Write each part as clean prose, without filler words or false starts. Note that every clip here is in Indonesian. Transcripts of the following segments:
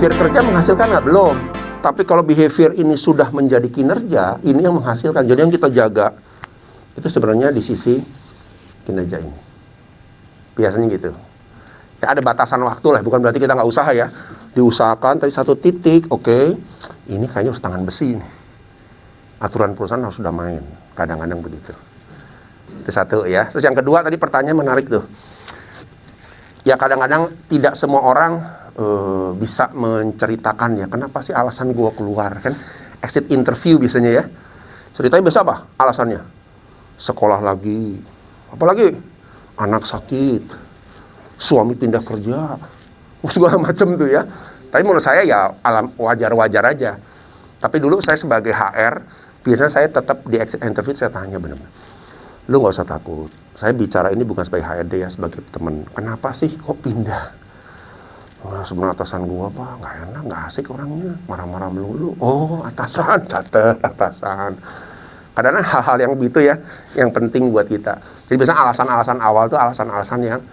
behavior kerja menghasilkan nggak? Belum. Tapi kalau behavior ini sudah menjadi kinerja, ini yang menghasilkan. Jadi yang kita jaga itu sebenarnya di sisi kinerja ini. Biasanya gitu. Ya ada batasan waktu lah, bukan berarti kita nggak usaha ya. Diusahakan, tapi satu titik, oke, ini kayaknya harus tangan besi nih. Aturan perusahaan harus sudah main. Kadang-kadang begitu. Itu satu ya. Terus yang kedua tadi pertanyaan menarik tuh. Ya kadang-kadang tidak semua orang bisa menceritakan ya, kenapa sih alasan gua keluar, kan exit interview biasanya ya, ceritanya biasa apa alasannya, sekolah lagi, apalagi anak sakit, suami pindah kerja, segala macam tuh ya. Tapi menurut saya ya wajar-wajar aja. Tapi dulu saya sebagai HR biasanya saya tetap di exit interview saya tanya benar-benar, lu nggak usah takut, saya bicara ini bukan sebagai HRD ya, sebagai teman, kenapa sih kok pindah? Nah, sebenarnya atasan gua pak nggak enak, nggak asik orangnya, marah-marah melulu. Oh atasan, catet atasan. Kadang-kadang hal-hal yang begitu ya, yang penting buat kita. Jadi biasanya alasan-alasan awal tuh alasan-alasan yang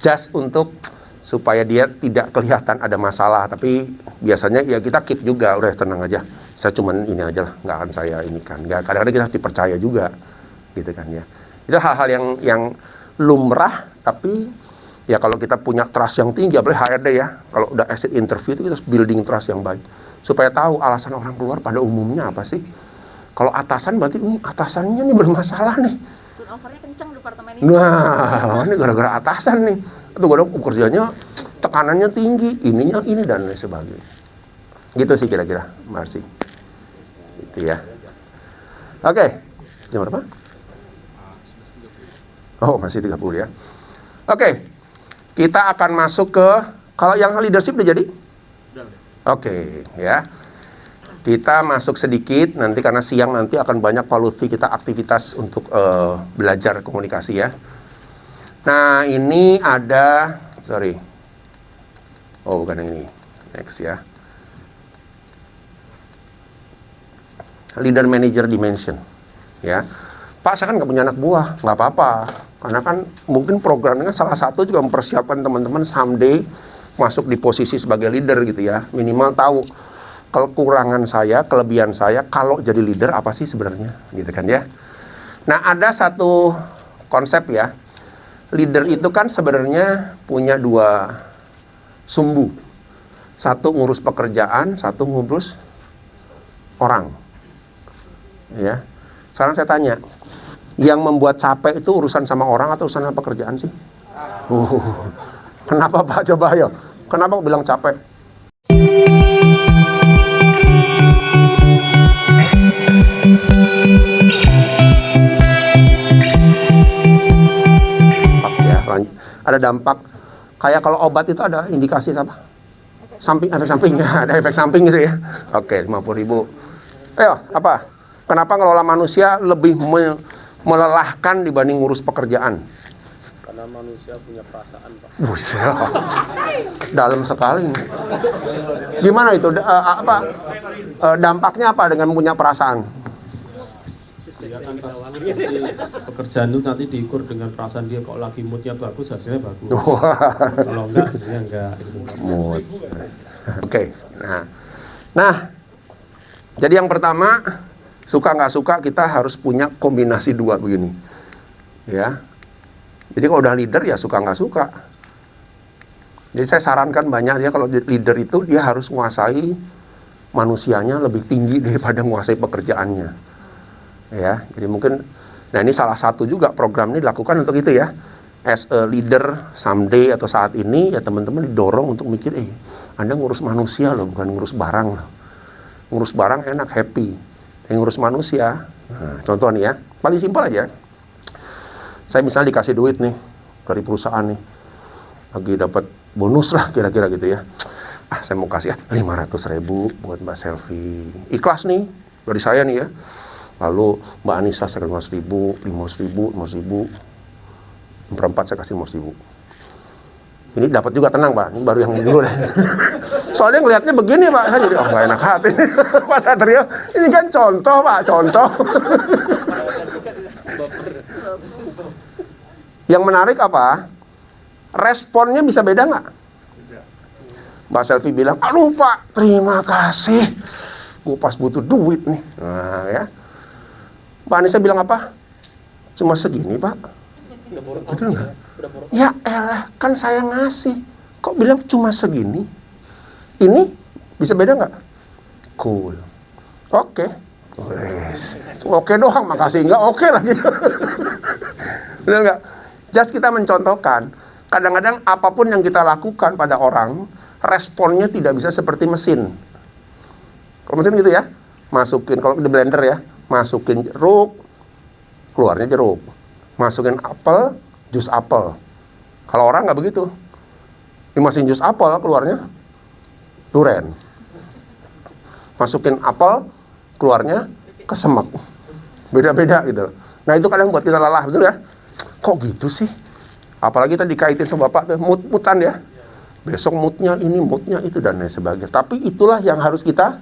just untuk supaya dia tidak kelihatan ada masalah. Tapi biasanya ya kita keep juga, udah tenang aja. Saya cuman ini aja lah, nggak akan saya ini kan. Nggak, kadang-kadang kita harus dipercaya juga, gitu kan ya. Itu hal-hal yang lumrah, tapi ya kalau kita punya trust yang tinggi, apalagi HRD ya, kalau udah exit interview itu kita harus building trust yang baik. Supaya tahu alasan orang keluar pada umumnya apa sih. Kalau atasan berarti atasannya nih bermasalah nih. Turnovernya kencang departemen ini. Nah, ini gara-gara atasan nih. Atau gara-gara kerjanya tekanannya tinggi, ininya ini dan lain sebagainya. Gitu sih kira-kira, Marsi. Gitu ya. Oke, jam berapa? Oh, masih 30 ya. Oke. Kita akan masuk ke, kalau yang leadership udah jadi? Oke, ya. Kita masuk sedikit, nanti karena siang nanti akan banyak Pak Lutfi kita aktivitas untuk belajar komunikasi ya. Nah, ini ada, oh bukan yang ini, next ya. Leader Manager Dimension, ya. Pak, saya kan nggak punya anak buah, nggak apa-apa. Karena kan mungkin programnya salah satu juga mempersiapkan teman-teman someday masuk di posisi sebagai leader gitu ya. Minimal tahu kekurangan saya, kelebihan saya, kalau jadi leader apa sih sebenarnya, gitu kan ya. Nah, ada satu konsep ya. Leader itu kan sebenarnya punya dua sumbu. Satu ngurus pekerjaan, satu ngurus orang. Ya. Sekarang saya tanya, yang membuat capek itu urusan sama orang atau urusan sama pekerjaan sih? Kenapa Pak? Coba ayo. Kenapa bilang capek? Ya, ada dampak. Kayak kalau obat itu ada indikasi apa? Efek sampingnya, ada efek samping gitu ya. Oke, 50.000. Ayo, apa? Kenapa ngelola manusia lebih melelahkan dibanding ngurus pekerjaan? Karena manusia punya perasaan, Pak. Buset, dalam sekali nih. Gimana itu? Dampaknya apa dengan punya perasaan? Ya kan, pekerjaan itu nanti diukur dengan perasaan dia. Kalau lagi moodnya bagus, hasilnya bagus. Kalau enggak, hasilnya enggak. Mood. Oke. Nah, jadi yang pertama, suka nggak suka kita harus punya kombinasi dua begini, ya. Jadi kalau udah leader ya suka nggak suka. Jadi saya sarankan banyak ya, kalau leader itu dia harus menguasai manusianya lebih tinggi daripada menguasai pekerjaannya. Ya, jadi mungkin, nah ini salah satu juga program ini dilakukan untuk itu ya. As a leader someday atau saat ini ya teman-teman didorong untuk mikir, Anda ngurus manusia loh, bukan ngurus barang loh. Ngurus barang enak, happy. Yang ngurus manusia, nah, contoh nih ya, paling simpel aja. Saya misalnya dikasih duit nih dari perusahaan nih, lagi dapat bonus lah kira-kira gitu ya. Saya mau kasih 500.000 buat Mbak Selvi. Ikhlas nih dari saya nih ya. Lalu Mbak Anissa saya kasih 500.000, 500.000. Berempat saya kasih 500.000. Ini dapat juga, tenang Pak, ini baru yang dulu deh. Soalnya ngelihatnya begini Pak, saya jadi nggak enak hati. Pak Satrio, ini kan contoh Pak, contoh. Yang menarik apa? Responnya bisa beda nggak? Mbak Selvi bilang, aduh Pak, terima kasih. Gue pas butuh duit nih. Nah ya. Mbak Anissa bilang apa? Cuma segini Pak. Betul nggak? Ya elah, kan saya ngasih. Kok bilang cuma segini? Ini bisa beda nggak? Cool. Oke. Oke doang, makasih. Nggak oke lagi. Benar nggak? Just kita mencontohkan. Kadang-kadang apapun yang kita lakukan pada orang, responnya tidak bisa seperti mesin. Kalau mesin gitu ya, masukin, kalau di blender ya, masukin jeruk, keluarnya jeruk. Masukin apel, jus apel. Kalau orang nggak begitu. Dimasukin jus apel, keluarnya duren. Masukin apel, keluarnya kesemek. Beda-beda gitu. Nah itu kadang buat kita lelah, betul ya? Kok gitu sih? Apalagi tadi dikaitin sama Bapak tuh, mood-moodan ya. Besok moodnya ini, moodnya itu, dan lain sebagainya. Tapi itulah yang harus kita